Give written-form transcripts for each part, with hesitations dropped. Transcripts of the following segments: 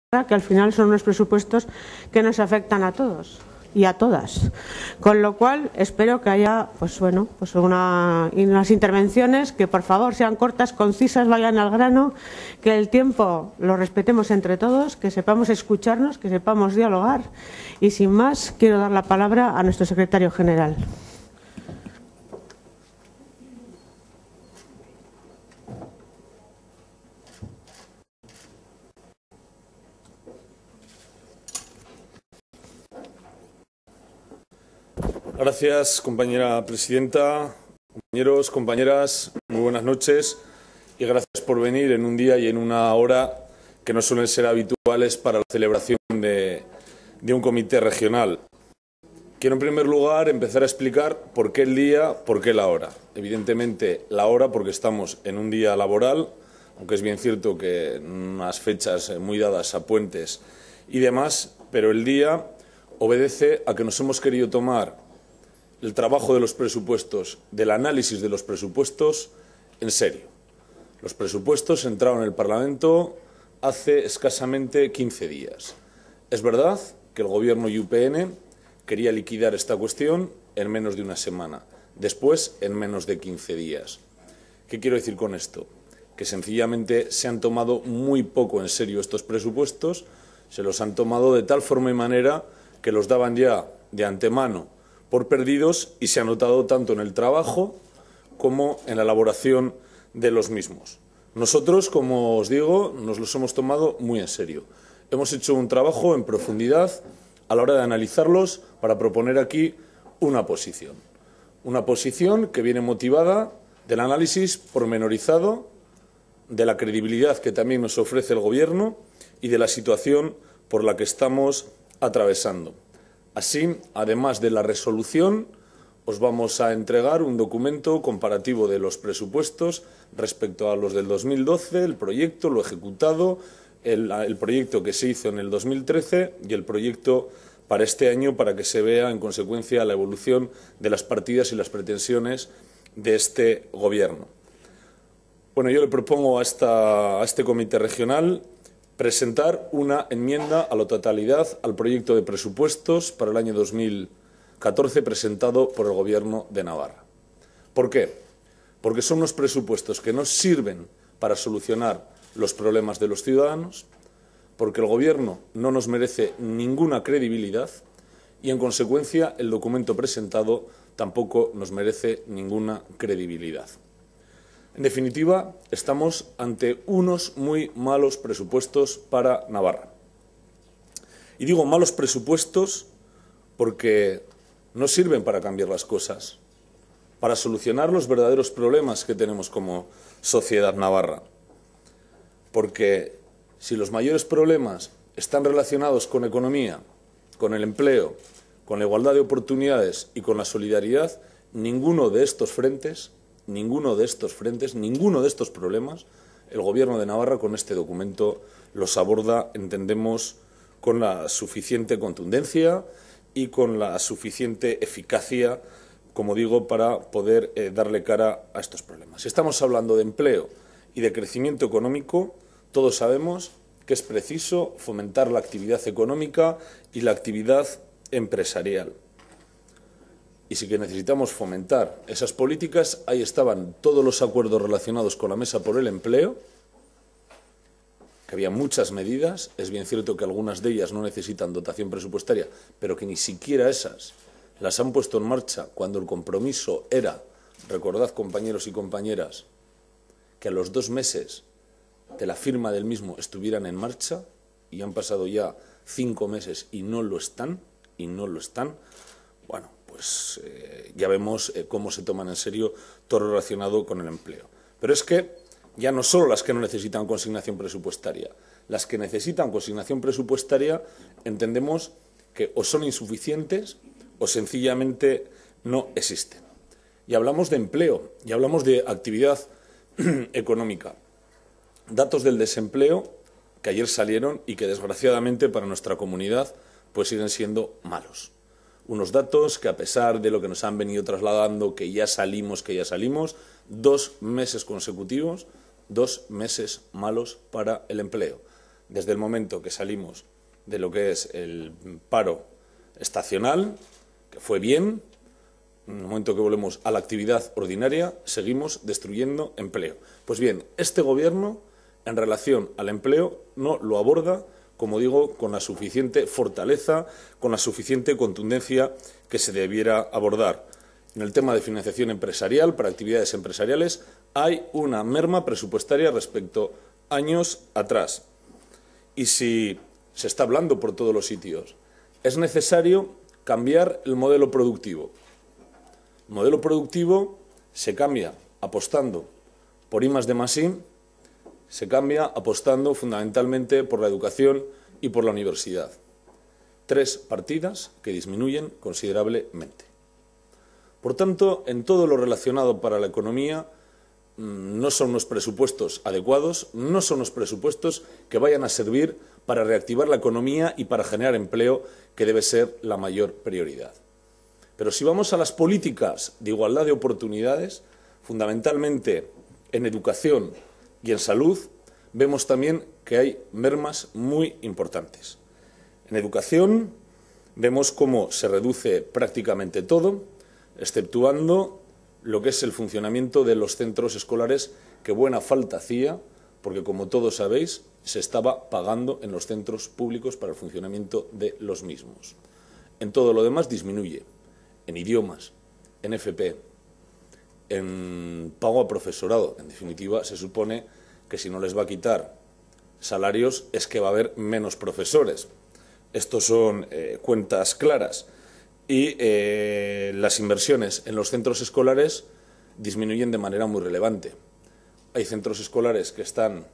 que al final son unos presupuestos que nos afectan a todos y a todas, con lo cual espero que haya unas intervenciones que por favor sean cortas, concisas, vayan al grano, que el tiempo lo respetemos entre todos, que sepamos escucharnos, que sepamos dialogar y sin más quiero dar la palabra a nuestro secretario general. Gracias, compañera presidenta, compañeros, compañeras, muy buenas noches y gracias por venir en un día y en una hora que no suelen ser habituales para la celebración de un comité regional. Quiero, en primer lugar, empezar a explicar por qué el día, por qué la hora. Evidentemente, la hora porque estamos en un día laboral, aunque es bien cierto que en unas fechas muy dadas a puentes y demás, pero el día obedece a que nos hemos querido tomar el trabajo de los presupuestos, del análisis de los presupuestos, en serio. Los presupuestos entraron en el Parlamento hace escasamente 15 días. Es verdad que el Gobierno y UPN quería liquidar esta cuestión en menos de una semana, después en menos de 15 días. ¿Qué quiero decir con esto? Que sencillamente se han tomado muy poco en serio estos presupuestos, se los han tomado de tal forma y manera que los daban ya de antemano por perdidos y se ha notado tanto en el trabajo como en la elaboración de los mismos. Nosotros, como os digo, nos los hemos tomado muy en serio. Hemos hecho un trabajo en profundidad a la hora de analizarlos para proponer aquí una posición que viene motivada del análisis pormenorizado, de la credibilidad que también nos ofrece el Gobierno y de la situación por la que estamos atravesando. Así, además de la resolución, os vamos a entregar un documento comparativo de los presupuestos respecto a los del 2012, el proyecto, lo ejecutado, el proyecto que se hizo en el 2013 y el proyecto para este año, para que se vea, en consecuencia, la evolución de las partidas y las pretensiones de este Gobierno. Bueno, yo le propongo a este comité regional presentar una enmienda a la totalidad al proyecto de presupuestos para el año 2014 presentado por el Gobierno de Navarra. ¿Por qué? Porque son unos presupuestos que no sirven para solucionar los problemas de los ciudadanos, porque el Gobierno no nos merece ninguna credibilidad y, en consecuencia, el documento presentado tampoco nos merece ninguna credibilidad. En definitiva, estamos ante unos muy malos presupuestos para Navarra. Y digo malos presupuestos porque no sirven para cambiar las cosas, para solucionar los verdaderos problemas que tenemos como sociedad navarra. Porque si los mayores problemas están relacionados con economía, con el empleo, con la igualdad de oportunidades y con la solidaridad, ninguno de estos problemas, el Gobierno de Navarra con este documento los aborda, entendemos, con la suficiente contundencia y con la suficiente eficacia, como digo, para poder darle cara a estos problemas. Si estamos hablando de empleo y de crecimiento económico, todos sabemos que es preciso fomentar la actividad económica y la actividad empresarial. Y sí que necesitamos fomentar esas políticas. Ahí estaban todos los acuerdos relacionados con la Mesa por el Empleo, que había muchas medidas. Es bien cierto que algunas de ellas no necesitan dotación presupuestaria, pero que ni siquiera esas las han puesto en marcha cuando el compromiso era, recordad, compañeros y compañeras, que a los 2 meses de la firma del mismo estuvieran en marcha, y han pasado ya 5 meses y no lo están, Bueno, pues ya vemos cómo se toman en serio todo lo relacionado con el empleo. Pero es que ya no solo las que no necesitan consignación presupuestaria, las que necesitan consignación presupuestaria entendemos que o son insuficientes o sencillamente no existen. Y hablamos de empleo, y hablamos de actividad económica. Datos del desempleo que ayer salieron y que desgraciadamente para nuestra comunidad pues siguen siendo malos. Unos datos que, a pesar de lo que nos han venido trasladando, que ya salimos, 2 meses consecutivos, 2 meses malos para el empleo. desde el momento que salimos de lo que es el paro estacional, que fue bien, en el momento que volvemos a la actividad ordinaria, seguimos destruyendo empleo. Pues bien, este Gobierno, en relación al empleo, no lo aborda, como digo, con la suficiente fortaleza, con la suficiente contundencia que se debiera abordar. En el tema de financiación empresarial, para actividades empresariales, hay una merma presupuestaria respecto a años atrás. Y si se está hablando por todos los sitios, es necesario cambiar el modelo productivo. El modelo productivo se cambia apostando por I+D+I, se cambia apostando fundamentalmente por la educación y por la universidad. 3 partidas que disminuyen considerablemente. Por tanto, en todo lo relacionado para la economía, no son unos presupuestos adecuados, no son unos presupuestos que vayan a servir para reactivar la economía y para generar empleo, que debe ser la mayor prioridad. Pero si vamos a las políticas de igualdad de oportunidades, fundamentalmente en educación y en salud, vemos también que hay mermas muy importantes. En educación vemos cómo se reduce prácticamente todo, exceptuando lo que es el funcionamiento de los centros escolares, que buena falta hacía, porque como todos sabéis, se estaba pagando en los centros públicos para el funcionamiento de los mismos. En todo lo demás disminuye, en idiomas, en FP, en pago a profesorado. En definitiva, se supone que si no les va a quitar salarios es que va a haber menos profesores. Estos son cuentas claras. Y las inversiones en los centros escolares disminuyen de manera muy relevante. Hay centros escolares que están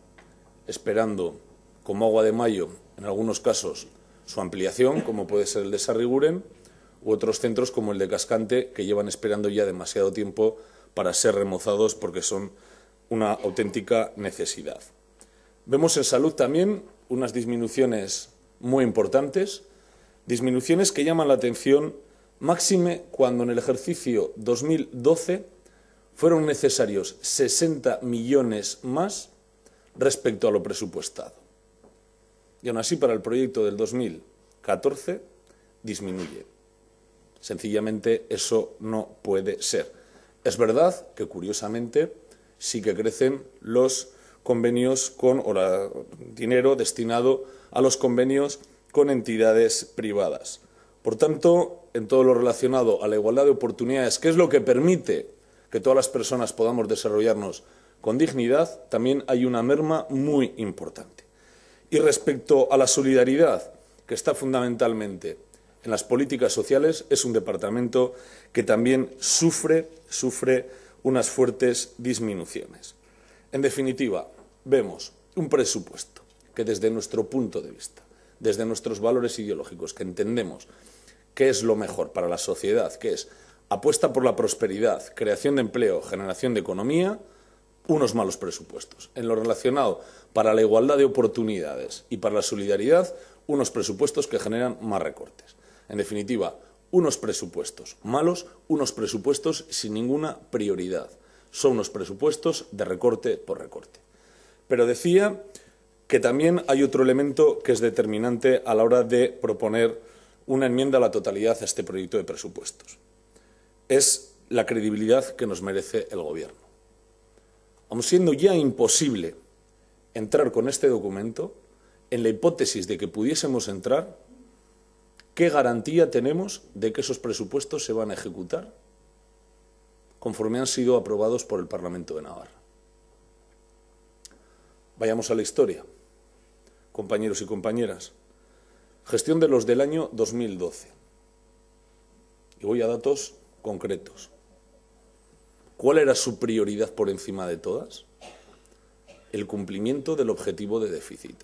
esperando como agua de mayo, en algunos casos, su ampliación, como puede ser el de Sarriguren, u otros centros como el de Cascante, que llevan esperando ya demasiado tiempo para ser remozados porque son una auténtica necesidad. Vemos en salud también unas disminuciones muy importantes, disminuciones que llaman la atención, máxime cuando en el ejercicio 2012 fueron necesarios 60 millones más respecto a lo presupuestado. Y aún así, para el proyecto del 2014 disminuye. Sencillamente eso no puede ser. Es verdad que, curiosamente, sí que crecen los convenios dinero destinado a los convenios con entidades privadas. Por tanto, en todo lo relacionado a la igualdad de oportunidades, que es lo que permite que todas las personas podamos desarrollarnos con dignidad, también hay una merma muy importante. Y respecto a la solidaridad, que está fundamentalmente en las políticas sociales, es un departamento que también sufre unas fuertes disminuciones. En definitiva, vemos un presupuesto que desde nuestro punto de vista, desde nuestros valores ideológicos, que entendemos qué es lo mejor para la sociedad, que es apuesta por la prosperidad, creación de empleo, generación de economía, unos malos presupuestos. En lo relacionado para la igualdad de oportunidades y para la solidaridad, unos presupuestos que generan más recortes. En definitiva, unos presupuestos malos, unos presupuestos sin ninguna prioridad. Son unos presupuestos de recorte por recorte. Pero decía que también hay otro elemento que es determinante a la hora de proponer una enmienda a la totalidad a este proyecto de presupuestos. Es la credibilidad que nos merece el Gobierno. Aun siendo ya imposible entrar con este documento, en la hipótesis de que pudiésemos entrar, ¿qué garantía tenemos de que esos presupuestos se van a ejecutar conforme han sido aprobados por el Parlamento de Navarra? Vayamos a la historia, compañeros y compañeras. Gestión de los del año 2012. Y voy a datos concretos. ¿Cuál era su prioridad por encima de todas? El cumplimiento del objetivo de déficit.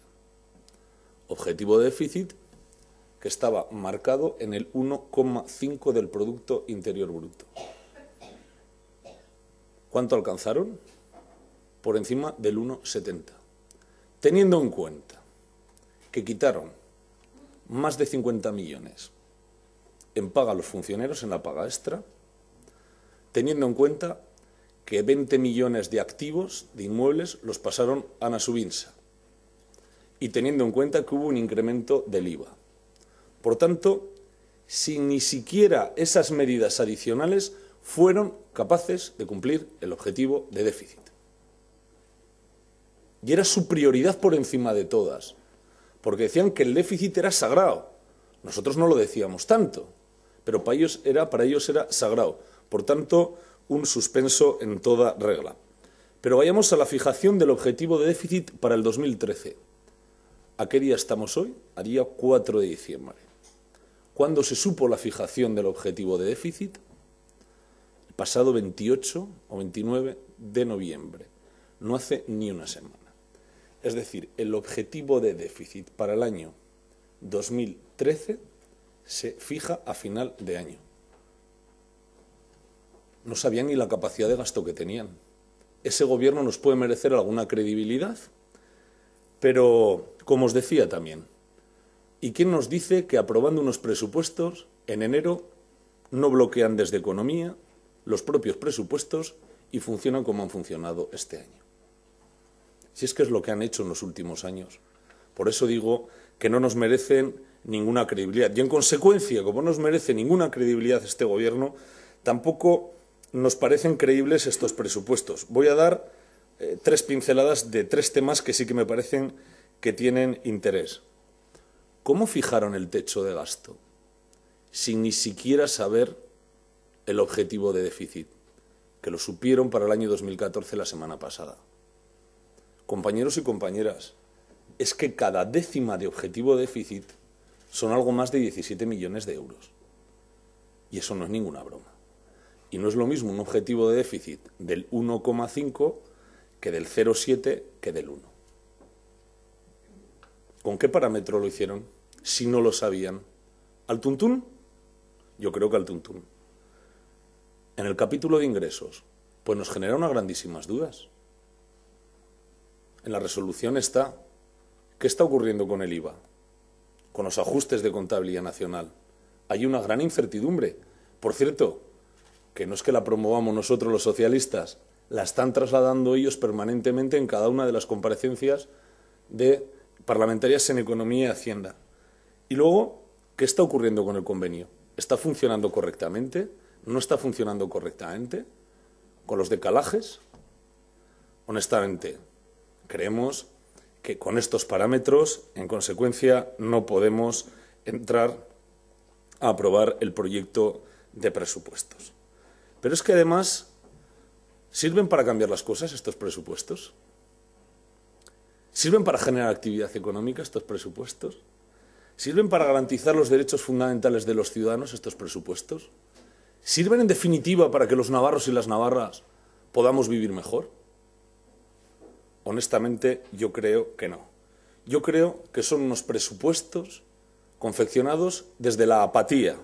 Objetivo de déficit que estaba marcado en el 1,5 del Producto Interior Bruto. ¿Cuánto alcanzaron? Por encima del 1,70. Teniendo en cuenta que quitaron más de 50 millones en paga a los funcionarios, en la paga extra, teniendo en cuenta que 20 millones de activos, de inmuebles, los pasaron a Nasubinsa, y teniendo en cuenta que hubo un incremento del IVA. Por tanto, si ni siquiera esas medidas adicionales fueron capaces de cumplir el objetivo de déficit. Y era su prioridad por encima de todas, porque decían que el déficit era sagrado. Nosotros no lo decíamos tanto, pero para ellos era sagrado. Por tanto, un suspenso en toda regla. Pero vayamos a la fijación del objetivo de déficit para el 2013. ¿A qué día estamos hoy? A día 4 de diciembre. ¿Cuándo se supo la fijación del objetivo de déficit? El pasado 28 o 29 de noviembre. No hace ni una semana. Es decir, el objetivo de déficit para el año 2013 se fija a final de año. No sabían ni la capacidad de gasto que tenían. Ese gobierno nos puede merecer alguna credibilidad, pero, como os decía también, ¿y quién nos dice que aprobando unos presupuestos en enero no bloquean desde Economía los propios presupuestos y funcionan como han funcionado este año? Si es que es lo que han hecho en los últimos años. Por eso digo que no nos merecen ninguna credibilidad. Y en consecuencia, como no nos merece ninguna credibilidad este gobierno, tampoco nos parecen creíbles estos presupuestos. Voy a dar 3 pinceladas de 3 temas que sí que me parecen que tienen interés. ¿Cómo fijaron el techo de gasto sin ni siquiera saber el objetivo de déficit? Que lo supieron para el año 2014 la semana pasada. Compañeros y compañeras, es que cada décima de objetivo de déficit son algo más de 17 millones de euros. Y eso no es ninguna broma. Y no es lo mismo un objetivo de déficit del 1,5 que del 0,7 que del 1. ¿Con qué parámetro lo hicieron? Si no lo sabían. ¿Al tuntún? Yo creo que al tuntún. En el capítulo de ingresos, pues nos genera unas grandísimas dudas. En la resolución está, ¿qué está ocurriendo con el IVA? Con los ajustes de contabilidad nacional. Hay una gran incertidumbre. Por cierto, que no es que la promovamos nosotros los socialistas, la están trasladando ellos permanentemente en cada una de las comparecencias de parlamentarias en Economía y Hacienda. Y luego, ¿qué está ocurriendo con el convenio? ¿Está funcionando correctamente? ¿No está funcionando correctamente? ¿Con los decalajes? Honestamente, creemos que con estos parámetros, en consecuencia, no podemos entrar a aprobar el proyecto de presupuestos. Pero es que además, ¿sirven para cambiar las cosas estos presupuestos? ¿Sirven para generar actividad económica estos presupuestos? ¿Sirven para garantizar los derechos fundamentales de los ciudadanos estos presupuestos? ¿Sirven en definitiva para que los navarros y las navarras podamos vivir mejor? Honestamente, yo creo que no. Yo creo que son unos presupuestos confeccionados desde la apatía,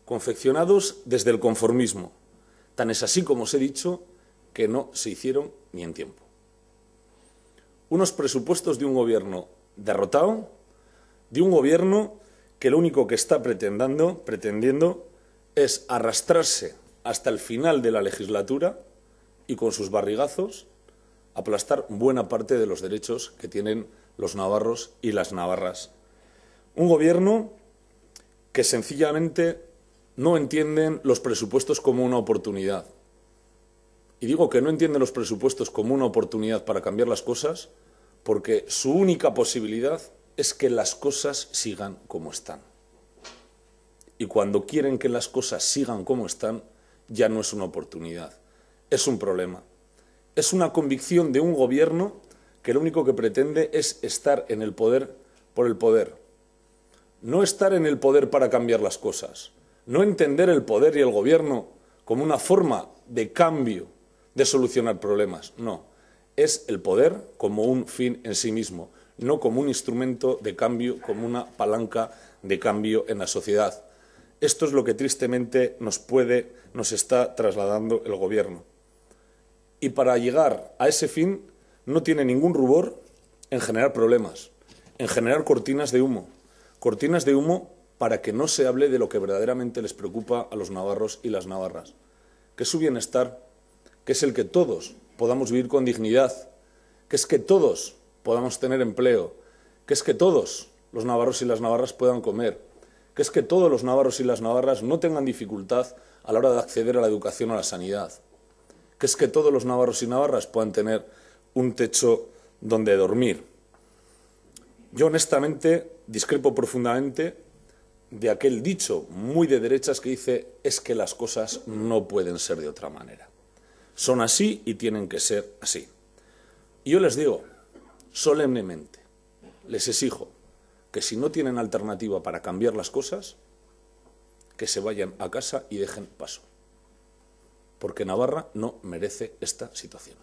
confeccionados desde el conformismo. Tan es así, como os he dicho, que no se hicieron ni en tiempo. Unos presupuestos de un gobierno derrotado, de un gobierno que lo único que está pretendiendo es arrastrarse hasta el final de la legislatura y con sus barrigazos aplastar buena parte de los derechos que tienen los navarros y las navarras. Un gobierno que sencillamente no entienden los presupuestos como una oportunidad. Y digo que no entienden los presupuestos como una oportunidad para cambiar las cosas porque su única posibilidad es que las cosas sigan como están. Y cuando quieren que las cosas sigan como están, ya no es una oportunidad, es un problema. Es una convicción de un gobierno que lo único que pretende es estar en el poder por el poder. No estar en el poder para cambiar las cosas. No entender el poder y el gobierno como una forma de cambio, de solucionar problemas. No, es el poder como un fin en sí mismo, no como un instrumento de cambio, como una palanca de cambio en la sociedad. Esto es lo que tristemente nos está trasladando el gobierno. Y para llegar a ese fin no tiene ningún rubor en generar problemas, en generar cortinas de humo para que no se hable de lo que verdaderamente les preocupa a los navarros y las navarras, que es su bienestar, que es el que todos podamos vivir con dignidad, que es que todos podamos tener empleo, que es que todos los navarros y las navarras puedan comer, que es que todos los navarros y las navarras no tengan dificultad a la hora de acceder a la educación o a la sanidad, que es que todos los navarros y navarras puedan tener un techo donde dormir. Yo honestamente discrepo profundamente de aquel dicho muy de derechas que dice es que las cosas no pueden ser de otra manera. Son así y tienen que ser así. Y yo les digo, solemnemente, les exijo que si no tienen alternativa para cambiar las cosas, que se vayan a casa y dejen paso. Porque Navarra no merece esta situación.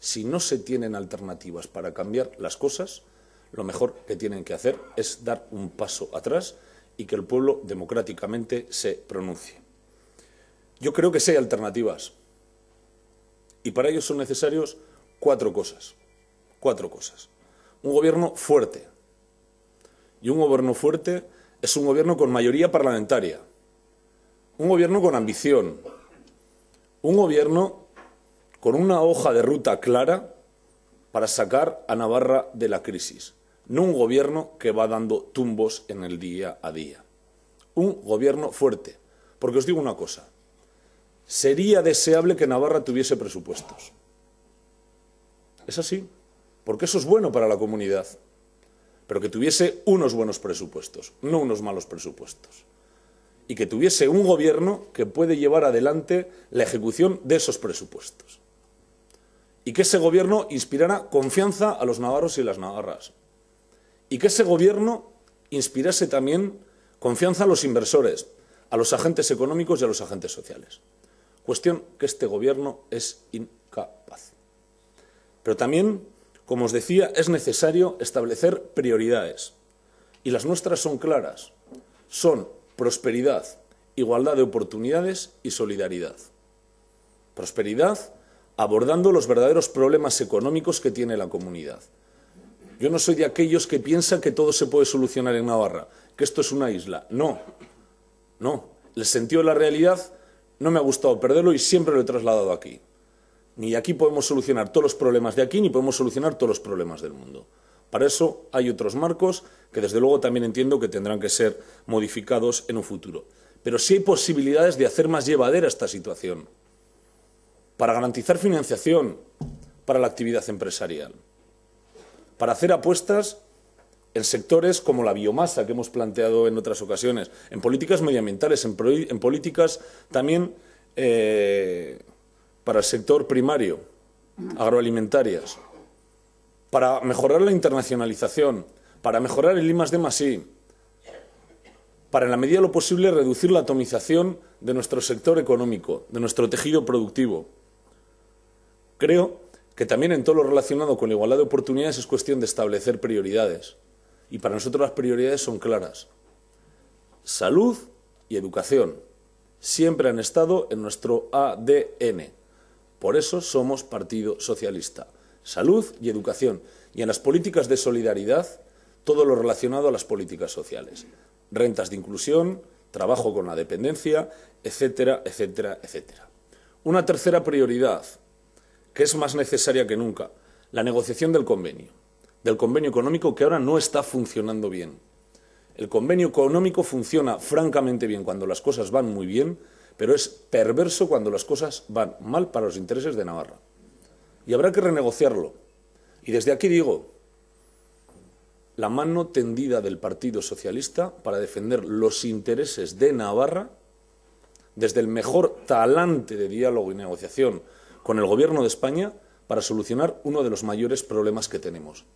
Si no se tienen alternativas para cambiar las cosas, lo mejor que tienen que hacer es dar un paso atrás y que el pueblo democráticamente se pronuncie. Yo creo que sí hay alternativas. Y para ello son necesarios cuatro cosas. Un gobierno fuerte. Y un gobierno fuerte es un gobierno con mayoría parlamentaria. Un gobierno con ambición. Un gobierno con una hoja de ruta clara para sacar a Navarra de la crisis. No un gobierno que va dando tumbos en el día a día. Un gobierno fuerte. Porque os digo una cosa. Sería deseable que Navarra tuviese presupuestos. Es así. Porque eso es bueno para la comunidad. Pero que tuviese unos buenos presupuestos, no unos malos presupuestos. Y que tuviese un gobierno que puede llevar adelante la ejecución de esos presupuestos. Y que ese gobierno inspirara confianza a los navarros y las navarras. Y que ese gobierno inspirase también confianza a los inversores, a los agentes económicos y a los agentes sociales. Cuestión que este gobierno es incapaz. Pero también, como os decía, es necesario establecer prioridades. Y las nuestras son claras. Son prosperidad, igualdad de oportunidades y solidaridad. Prosperidad abordando los verdaderos problemas económicos que tiene la comunidad. Yo no soy de aquellos que piensan que todo se puede solucionar en Navarra, que esto es una isla. No. El sentido de la realidad no me ha gustado perderlo y siempre lo he trasladado aquí. Ni aquí podemos solucionar todos los problemas de aquí, ni podemos solucionar todos los problemas del mundo. Para eso hay otros marcos que desde luego también entiendo que tendrán que ser modificados en un futuro. Pero sí hay posibilidades de hacer más llevadera esta situación, para garantizar financiación para la actividad empresarial, para hacer apuestas en sectores como la biomasa que hemos planteado en otras ocasiones, en políticas medioambientales, en políticas también para el sector primario, agroalimentarias, para mejorar la internacionalización, para mejorar el I+D+I, para en la medida de lo posible reducir la atomización de nuestro sector económico, de nuestro tejido productivo. Creo que también en todo lo relacionado con la igualdad de oportunidades es cuestión de establecer prioridades. Y para nosotros las prioridades son claras. Salud y educación. Siempre han estado en nuestro ADN. Por eso somos Partido Socialista. Salud y educación. Y en las políticas de solidaridad, todo lo relacionado a las políticas sociales. Rentas de inclusión, trabajo con la dependencia, etcétera, etcétera, etcétera. Una tercera prioridad, que es más necesaria que nunca, la negociación del convenio económico que ahora no está funcionando bien. El convenio económico funciona francamente bien cuando las cosas van muy bien, pero es perverso cuando las cosas van mal para los intereses de Navarra. Y habrá que renegociarlo. Y desde aquí digo, la mano tendida del Partido Socialista para defender los intereses de Navarra, desde el mejor talante de diálogo y negociación con el Gobierno de España, para solucionar uno de los mayores problemas que tenemos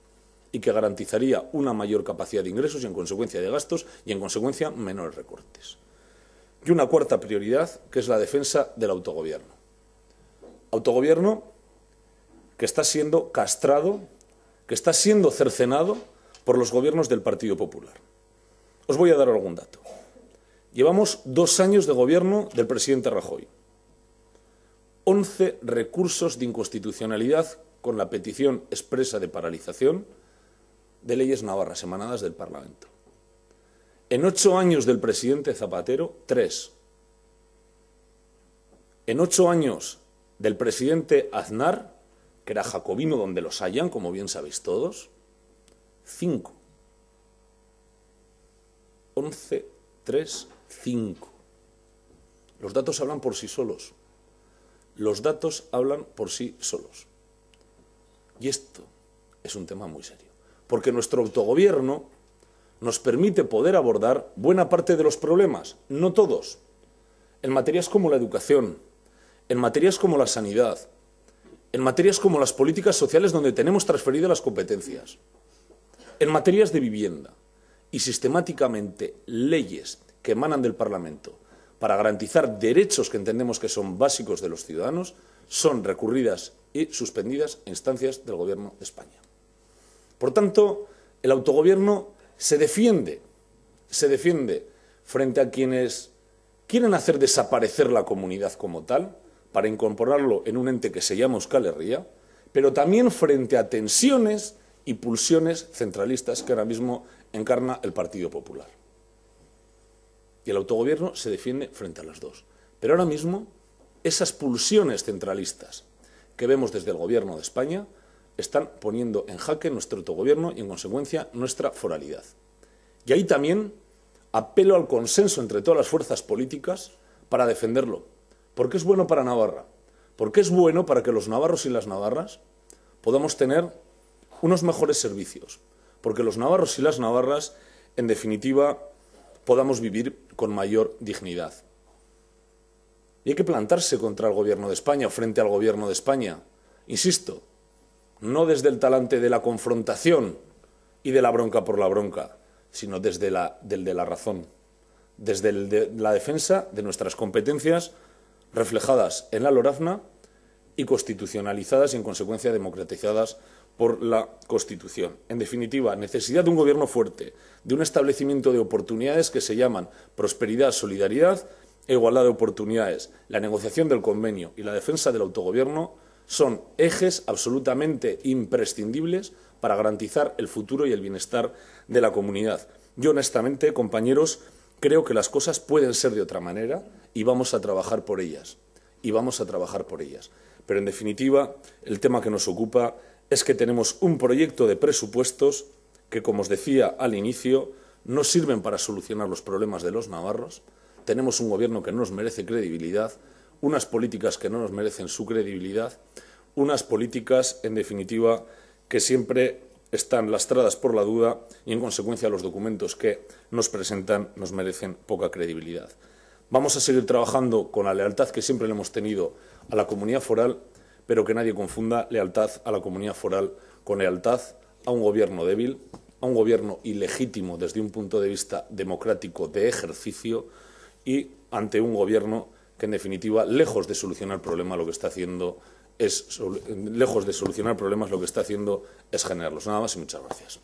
y que garantizaría una mayor capacidad de ingresos y, en consecuencia, de gastos y, en consecuencia, menores recortes. Y una cuarta prioridad, que es la defensa del autogobierno. Autogobierno que está siendo castrado, que está siendo cercenado por los gobiernos del Partido Popular. Os voy a dar algún dato. Llevamos 2 años de gobierno del presidente Rajoy. 11 recursos de inconstitucionalidad con la petición expresa de paralización de leyes navarras emanadas del Parlamento. En 8 años del presidente Zapatero, 3. En 8 años del presidente Aznar, que era jacobino donde los hayan, como bien sabéis todos, 5. 11, 3, 5. Los datos hablan por sí solos. Los datos hablan por sí solos. Y esto es un tema muy serio, porque nuestro autogobierno nos permite poder abordar buena parte de los problemas, no todos, en materias como la educación, en materias como la sanidad, en materias como las políticas sociales donde tenemos transferidas las competencias, en materias de vivienda y sistemáticamente leyes que emanan del Parlamento para garantizar derechos que entendemos que son básicos de los ciudadanos son recurridas y suspendidas a instancias del Gobierno de España. Por tanto, el autogobierno se defiende frente a quienes quieren hacer desaparecer la comunidad como tal para incorporarlo en un ente que se llama Euskal Herria, pero también frente a tensiones y pulsiones centralistas que ahora mismo encarna el Partido Popular. Y el autogobierno se defiende frente a las dos. Pero ahora mismo esas pulsiones centralistas que vemos desde el Gobierno de España están poniendo en jaque nuestro autogobierno y, en consecuencia, nuestra foralidad. Y ahí también apelo al consenso entre todas las fuerzas políticas para defenderlo, porque es bueno para Navarra, porque es bueno para que los navarros y las navarras podamos tener unos mejores servicios, porque los navarros y las navarras, en definitiva, podamos vivir con mayor dignidad. Y hay que plantarse contra el Gobierno de España o frente al Gobierno de España, insisto, no desde el talante de la confrontación y de la bronca por la bronca, sino desde del de la razón, desde la defensa de nuestras competencias reflejadas en la Lorazna y constitucionalizadas y, en consecuencia, democratizadas por la Constitución. En definitiva, necesidad de un gobierno fuerte, de un establecimiento de oportunidades que se llaman prosperidad, solidaridad e igualdad de oportunidades, la negociación del convenio y la defensa del autogobierno son ejes absolutamente imprescindibles para garantizar el futuro y el bienestar de la comunidad. Yo, honestamente, compañeros, creo que las cosas pueden ser de otra manera y vamos a trabajar por ellas. Pero, en definitiva, el tema que nos ocupa es que tenemos un proyecto de presupuestos que, como os decía al inicio, no sirven para solucionar los problemas de los navarros. Tenemos un gobierno que no nos merece credibilidad, unas políticas que no nos merecen su credibilidad, unas políticas, en definitiva, que siempre están lastradas por la duda y, en consecuencia, los documentos que nos presentan nos merecen poca credibilidad. Vamos a seguir trabajando con la lealtad que siempre le hemos tenido a la comunidad foral, pero que nadie confunda lealtad a la comunidad foral con lealtad a un gobierno débil, a un gobierno ilegítimo desde un punto de vista democrático de ejercicio y ante un gobierno que, en definitiva, lejos de solucionar problemas, lo que está haciendo es generarlos. Nada más y muchas gracias.